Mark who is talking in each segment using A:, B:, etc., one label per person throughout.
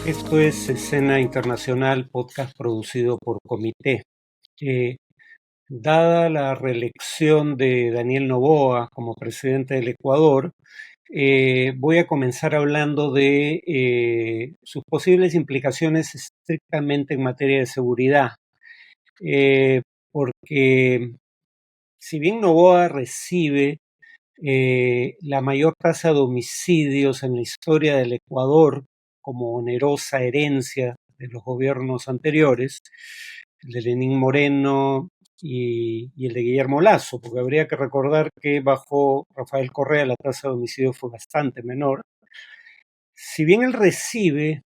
A: Esto es Escena Internacional, podcast producido por Comité. Eh, Dada la reelección de Daniel Noboa como presidente del Ecuador, voy a comenzar hablando de sus posibles implicaciones estrictamente en materia de seguridad. Porque si bien Noboa recibe la mayor tasa de homicidios en la historia del Ecuador como onerosa herencia de los gobiernos anteriores, el de Lenín Moreno y el de Guillermo Lasso, porque habría que recordar que bajo Rafael Correa la tasa de homicidios fue bastante menor. Si bien él recibe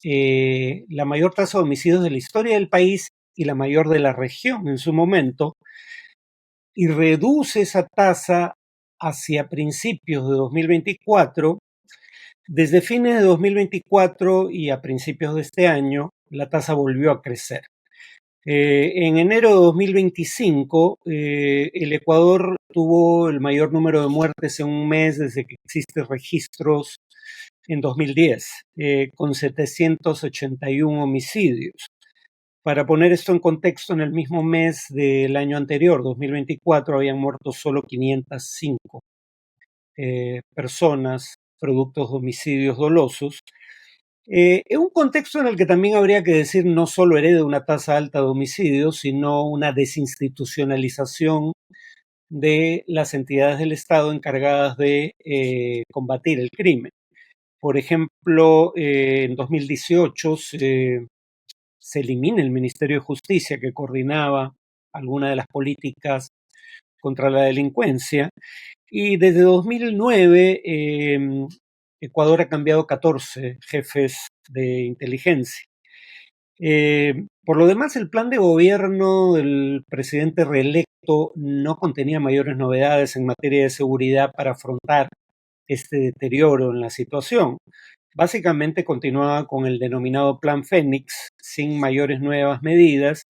A: la mayor tasa de homicidios de la historia del país y la mayor de la región en su momento, y reduce esa tasa hacia principios de 2024, desde fines de 2024 y a principios de este año, la tasa volvió a crecer. En enero de 2025, el Ecuador tuvo el mayor número de muertes en un mes desde que existen registros en 2010, con 781 homicidios. Para poner esto en contexto, en el mismo mes del año anterior, 2024, habían muerto solo 505 personas productos de homicidios dolosos. En un contexto en el que también habría que decir no solo hereda una tasa alta de homicidios, sino una desinstitucionalización de las entidades del Estado encargadas de combatir el crimen. Por ejemplo, en 2018 se elimina el Ministerio de Justicia, que coordinaba algunas de las políticas contra la delincuencia, y desde 2009 Ecuador ha cambiado 14 jefes de inteligencia. Por lo demás, el plan de gobierno del presidente reelecto no contenía mayores novedades en materia de seguridad para afrontar este deterioro en la situación. Básicamente continuaba con el denominado Plan Fénix, sin mayores nuevas medidas.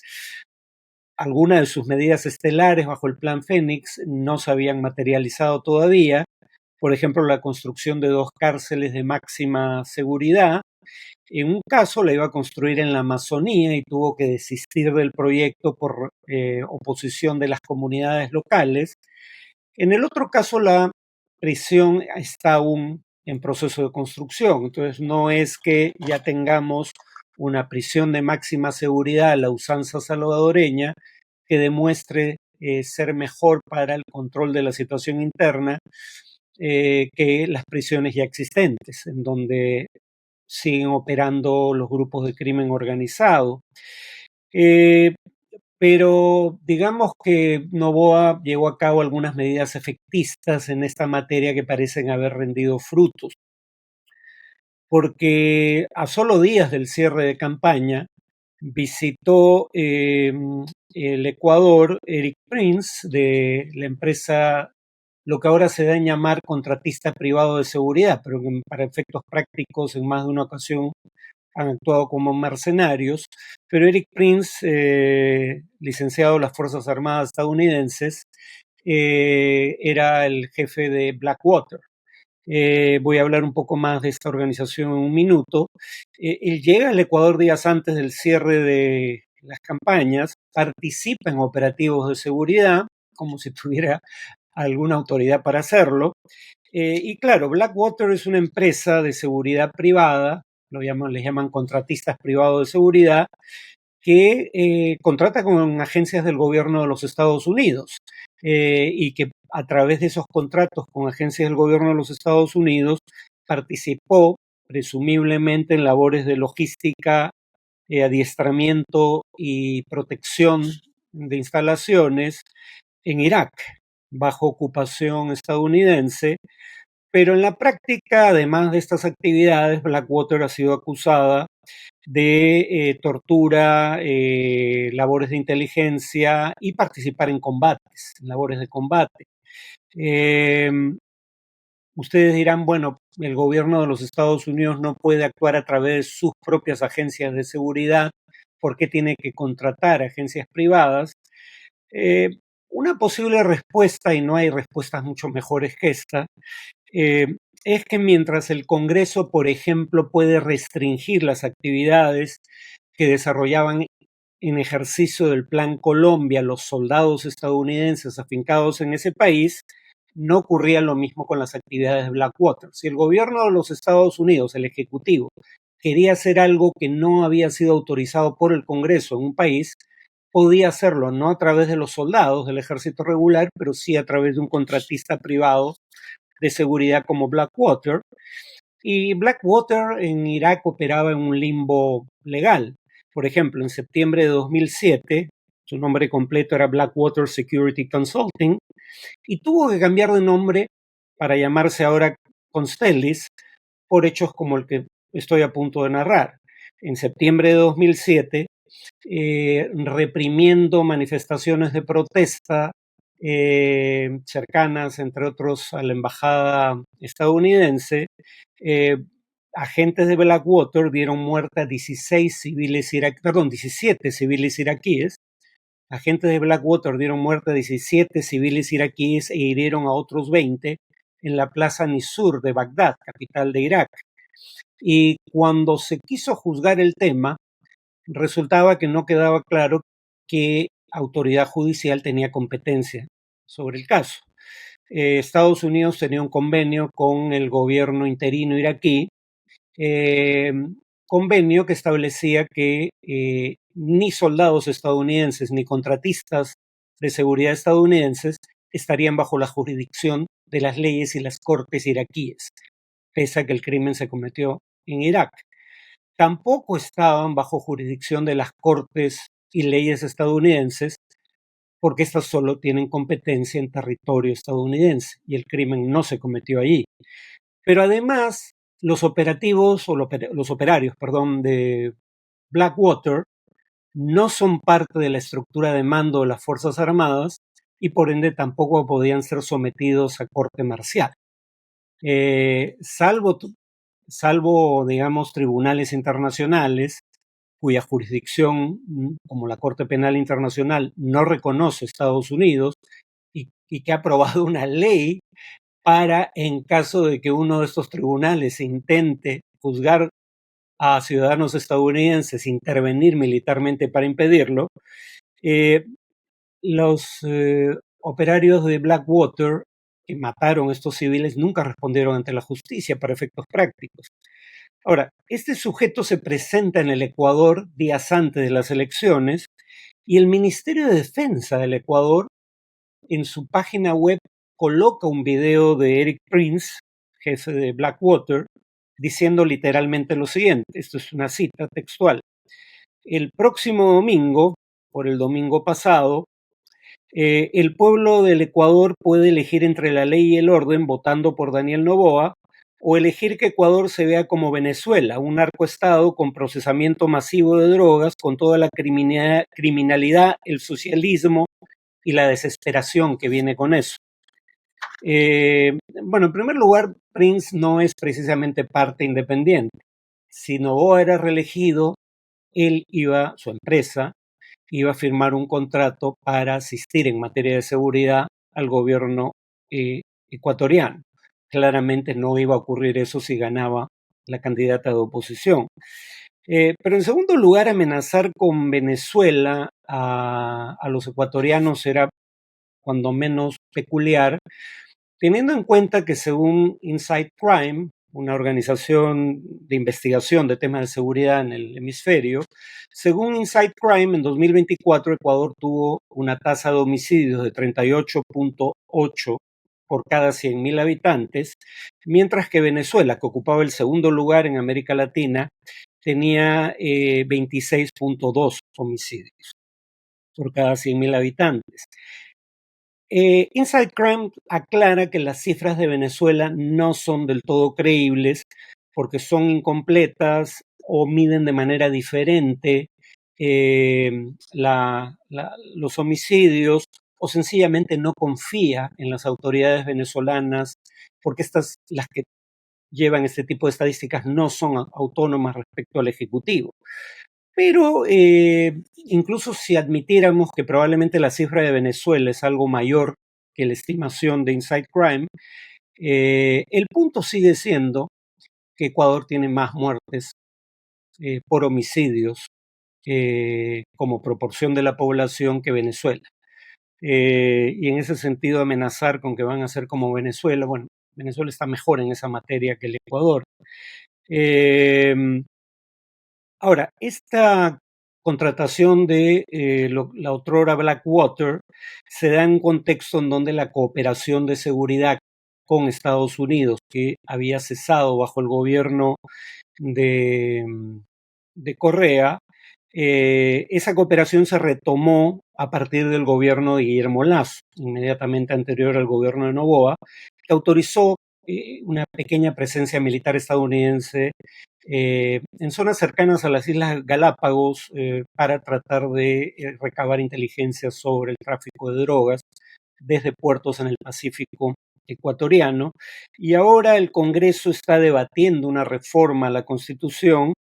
A: Algunas de sus medidas estelares bajo el Plan Fénix no se habían materializado todavía. Por ejemplo, la construcción de 2 cárceles de máxima seguridad. En un caso la iba a construir en la Amazonía y tuvo que desistir del proyecto por oposición de las comunidades locales. En el otro caso, la prisión está aún en proceso de construcción, entonces no es que ya tengamos una prisión de máxima seguridad a la usanza salvadoreña que demuestre ser mejor para el control de la situación interna que las prisiones ya existentes, en donde siguen operando los grupos de crimen organizado. Pero digamos que Noboa llevó a cabo algunas medidas efectistas en esta materia que parecen haber rendido frutos, porque a solo días del cierre de campaña visitó el Ecuador Eric Prince de la empresa, lo que ahora se da en llamar contratista privado de seguridad, pero que para efectos prácticos en más de una ocasión han actuado como mercenarios, pero Eric Prince, licenciado de las Fuerzas Armadas estadounidenses, era el jefe de Blackwater. Voy a hablar un poco más de esta organización en un minuto. Él llega al Ecuador días antes del cierre de las campañas, participa en operativos de seguridad, como si tuviera alguna autoridad para hacerlo. Y claro, Blackwater es una empresa de seguridad privada, les llaman contratistas privados de seguridad, que contrata con agencias del gobierno de los Estados Unidos y que a través de esos contratos con agencias del gobierno de los Estados Unidos participó presumiblemente en labores de logística, adiestramiento y protección de instalaciones en Irak, bajo ocupación estadounidense. Pero en la práctica, además de estas actividades, Blackwater ha sido acusada de tortura, labores de inteligencia y participar en combates, en labores de combate. Ustedes dirán, bueno, el gobierno de los Estados Unidos no puede actuar a través de sus propias agencias de seguridad, ¿por qué tiene que contratar agencias privadas? Una posible respuesta, y no hay respuestas mucho mejores que esta, es que mientras el Congreso, por ejemplo, puede restringir las actividades que desarrollaban en ejercicio del Plan Colombia los soldados estadounidenses afincados en ese país, no ocurría lo mismo con las actividades de Blackwater. Si el gobierno de los Estados Unidos, el Ejecutivo, quería hacer algo que no había sido autorizado por el Congreso en un país, podía hacerlo no a través de los soldados del ejército regular, pero sí a través de un contratista privado de seguridad como Blackwater. Y Blackwater en Irak operaba en un limbo legal. Por ejemplo, en septiembre de 2007, su nombre completo era Blackwater Security Consulting, y tuvo que cambiar de nombre para llamarse ahora Constellis por hechos como el que estoy a punto de narrar. En septiembre de 2007, reprimiendo manifestaciones de protesta cercanas, entre otros, a la embajada estadounidense, agentes de Blackwater dieron muerte a 17 civiles iraquíes. Agentes de Blackwater dieron muerte a 17 civiles iraquíes e hirieron a otros 20 en la plaza Nisur de Bagdad, capital de Irak. Y cuando se quiso juzgar el tema, resultaba que no quedaba claro qué autoridad judicial tenía competencia sobre el caso. Estados Unidos tenía un convenio con el gobierno interino iraquí, convenio que establecía que ni soldados estadounidenses ni contratistas de seguridad estadounidenses estarían bajo la jurisdicción de las leyes y las cortes iraquíes, pese a que el crimen se cometió en Irak. Tampoco estaban bajo jurisdicción de las cortes y leyes estadounidenses, porque estas solo tienen competencia en territorio estadounidense y el crimen no se cometió allí. Pero además, los operativos o los operarios, de Blackwater no son parte de la estructura de mando de las Fuerzas Armadas y por ende tampoco podían ser sometidos a corte marcial. Salvo, digamos, tribunales internacionales cuya jurisdicción, como la Corte Penal Internacional, no reconoce Estados Unidos y que ha aprobado una ley para, en caso de que uno de estos tribunales intente juzgar a ciudadanos estadounidenses, intervenir militarmente para impedirlo, los operarios de Blackwater que mataron a estos civiles nunca respondieron ante la justicia para efectos prácticos. Ahora, este sujeto se presenta en el Ecuador días antes de las elecciones y el Ministerio de Defensa del Ecuador en su página web coloca un video de Eric Prince, jefe de Blackwater, diciendo literalmente lo siguiente, esto es una cita textual: el próximo domingo, por el domingo pasado, el pueblo del Ecuador puede elegir entre la ley y el orden votando por Daniel Noboa, o elegir que Ecuador se vea como Venezuela, un narcoestado con procesamiento masivo de drogas, con toda la criminalidad, el socialismo y la desesperación que viene con eso. Bueno, en primer lugar, Prince no es precisamente parte independiente. Si Noboa era reelegido, su empresa, iba a firmar un contrato para asistir en materia de seguridad al gobierno ecuatoriano. Claramente no iba a ocurrir eso si ganaba la candidata de oposición. Pero en segundo lugar, amenazar con Venezuela a los ecuatorianos era cuando menos peculiar, teniendo en cuenta que según Inside Crime, una organización de investigación de temas de seguridad en el hemisferio, según Inside Crime, en 2024 Ecuador tuvo una tasa de homicidios de 38.8 por cada 100.000 habitantes, mientras que Venezuela, que ocupaba el segundo lugar en América Latina, tenía 26.2 homicidios por cada 100.000 habitantes. Inside Crime aclara que las cifras de Venezuela no son del todo creíbles porque son incompletas o miden de manera diferente los homicidios, o sencillamente no confía en las autoridades venezolanas porque las que llevan este tipo de estadísticas no son autónomas respecto al Ejecutivo. Pero incluso si admitiéramos que probablemente la cifra de Venezuela es algo mayor que la estimación de Inside Crime, El punto sigue siendo que Ecuador tiene más muertes por homicidios como proporción de la población que Venezuela. Y en ese sentido amenazar con que van a ser como Venezuela, bueno, Venezuela está mejor en esa materia que el Ecuador. Ahora, esta contratación de la otrora Blackwater se da en un contexto en donde la cooperación de seguridad con Estados Unidos, que había cesado bajo el gobierno de, de Correa, esa cooperación se retomó a partir del gobierno de Guillermo Lasso, inmediatamente anterior al gobierno de Noboa, que autorizó una pequeña presencia militar estadounidense en zonas cercanas a las Islas Galápagos para tratar de recabar inteligencia sobre el tráfico de drogas desde puertos en el Pacífico ecuatoriano. Y ahora el Congreso está debatiendo una reforma a la Constitución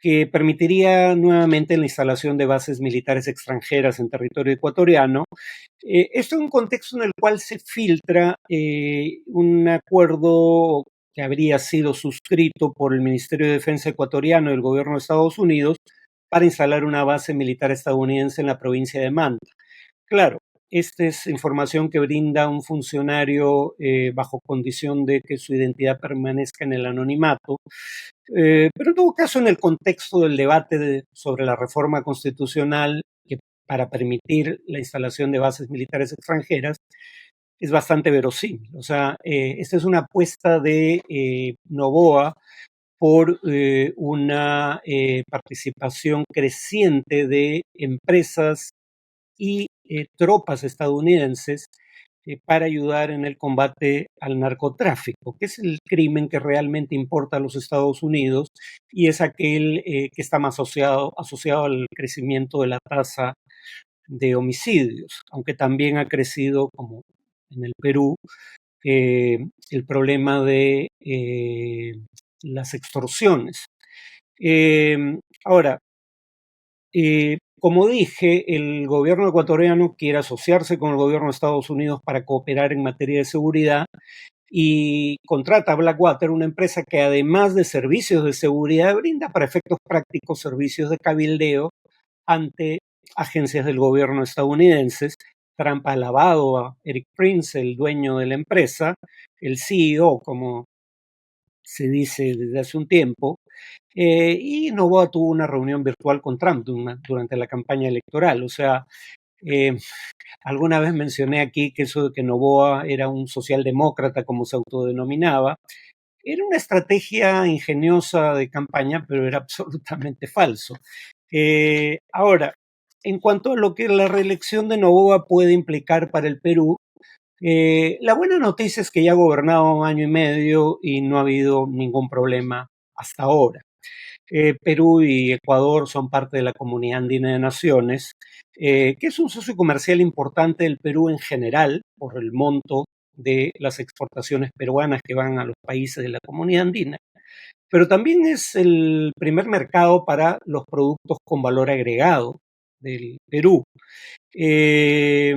A: que permitiría nuevamente la instalación de bases militares extranjeras en territorio ecuatoriano. Esto en un contexto en el cual se filtra un acuerdo que habría sido suscrito por el Ministerio de Defensa ecuatoriano y el gobierno de Estados Unidos para instalar una base militar estadounidense en la provincia de Manta. Claro, esta es información que brinda un funcionario bajo condición de que su identidad permanezca en el anonimato. Pero en todo caso, en el contexto del debate sobre la reforma constitucional que para permitir la instalación de bases militares extranjeras, es bastante verosímil. O sea, esta es una apuesta de Noboa por una participación creciente de empresas y tropas estadounidenses para ayudar en el combate al narcotráfico, que es el crimen que realmente importa a los Estados Unidos y es aquel que está más asociado al crecimiento de la tasa de homicidios, aunque también ha crecido, como en el Perú, el problema de las extorsiones. Ahora, como dije, el gobierno ecuatoriano quiere asociarse con el gobierno de Estados Unidos para cooperar en materia de seguridad y contrata a Blackwater, una empresa que además de servicios de seguridad brinda para efectos prácticos servicios de cabildeo ante agencias del gobierno estadounidenses. Trump ha alabado a Eric Prince, el dueño de la empresa, el CEO, como se dice desde hace un tiempo, y Noboa tuvo una reunión virtual con Trump durante la campaña electoral. O sea, eh, alguna vez mencioné aquí que eso de que Noboa era un socialdemócrata, como se autodenominaba, era una estrategia ingeniosa de campaña, pero era absolutamente falso. Ahora, en cuanto a lo que la reelección de Noboa puede implicar para el Perú, la buena noticia es que ya ha gobernado un año y medio y no ha habido ningún problema hasta ahora. Perú y Ecuador son parte de la Comunidad Andina de Naciones, que es un socio comercial importante del Perú en general por el monto de las exportaciones peruanas que van a los países de la Comunidad Andina, pero también es el primer mercado para los productos con valor agregado del Perú. Eh,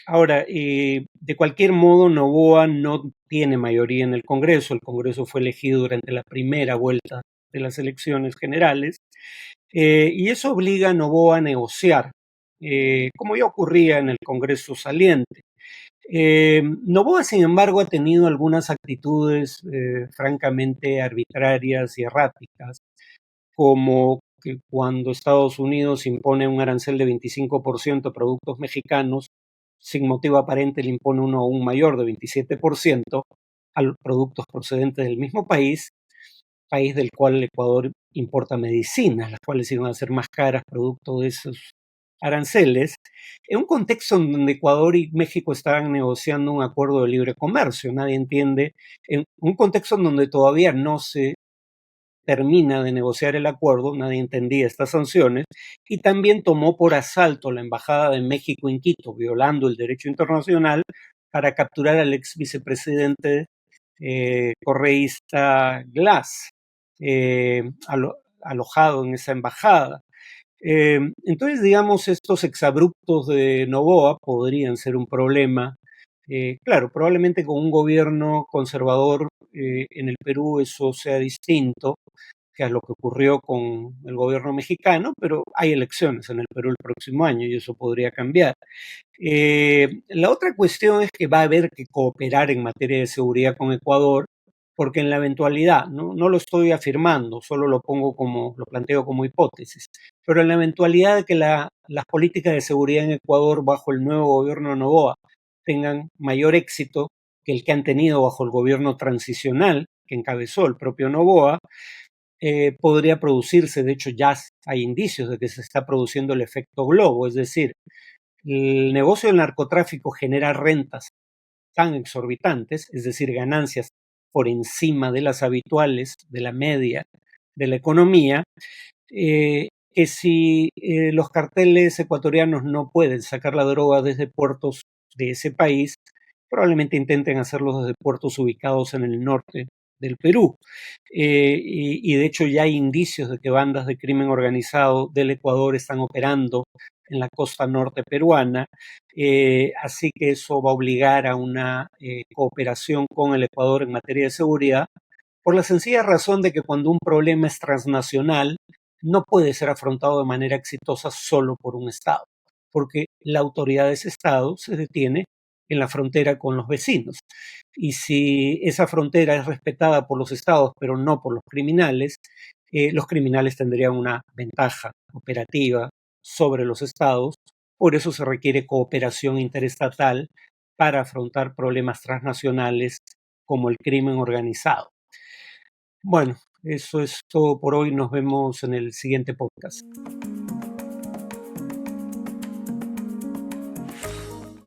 A: Ahora, de cualquier modo, Noboa no tiene mayoría en el Congreso. El Congreso fue elegido durante la primera vuelta de las elecciones generales y eso obliga a Noboa a negociar, como ya ocurría en el Congreso saliente. Noboa, sin embargo, ha tenido algunas actitudes francamente arbitrarias y erráticas, como que cuando Estados Unidos impone un arancel de 25% a productos mexicanos, sin motivo aparente le impone uno aún mayor de 27% a los productos procedentes del mismo país del cual el Ecuador importa medicinas, las cuales iban a ser más caras producto de esos aranceles, en un contexto en donde Ecuador y México estaban negociando un acuerdo de libre comercio. Nadie entiende, en un contexto en donde todavía no se termina de negociar el acuerdo, nadie entendía estas sanciones, y también tomó por asalto la Embajada de México en Quito, violando el derecho internacional, para capturar al ex vicepresidente correísta Glass, alojado en esa embajada. Entonces, digamos, estos exabruptos de Noboa podrían ser un problema Claro, probablemente con un gobierno conservador en el Perú eso sea distinto que a lo que ocurrió con el gobierno mexicano, pero hay elecciones en el Perú el próximo año y eso podría cambiar. La otra cuestión es que va a haber que cooperar en materia de seguridad con Ecuador, porque en la eventualidad, no lo estoy afirmando, solo lo planteo como hipótesis, pero en la eventualidad de que las políticas de seguridad en Ecuador bajo el nuevo gobierno de Noboa tengan mayor éxito que el que han tenido bajo el gobierno transicional que encabezó el propio Noboa, podría producirse, de hecho ya hay indicios de que se está produciendo el efecto globo, es decir, el negocio del narcotráfico genera rentas tan exorbitantes, es decir, ganancias por encima de las habituales, de la media de la economía, que si los carteles ecuatorianos no pueden sacar la droga desde puertos de ese país, probablemente intenten hacerlo desde puertos ubicados en el norte del Perú. Y de hecho ya hay indicios de que bandas de crimen organizado del Ecuador están operando en la costa norte peruana, así que eso va a obligar a una cooperación con el Ecuador en materia de seguridad, por la sencilla razón de que cuando un problema es transnacional, no puede ser afrontado de manera exitosa solo por un Estado, porque la autoridad de ese Estado se detiene en la frontera con los vecinos. Y si esa frontera es respetada por los Estados, pero no por los criminales tendrían una ventaja operativa sobre los Estados. Por eso se requiere cooperación interestatal para afrontar problemas transnacionales como el crimen organizado. Bueno, eso es todo por hoy. Nos vemos en el siguiente podcast.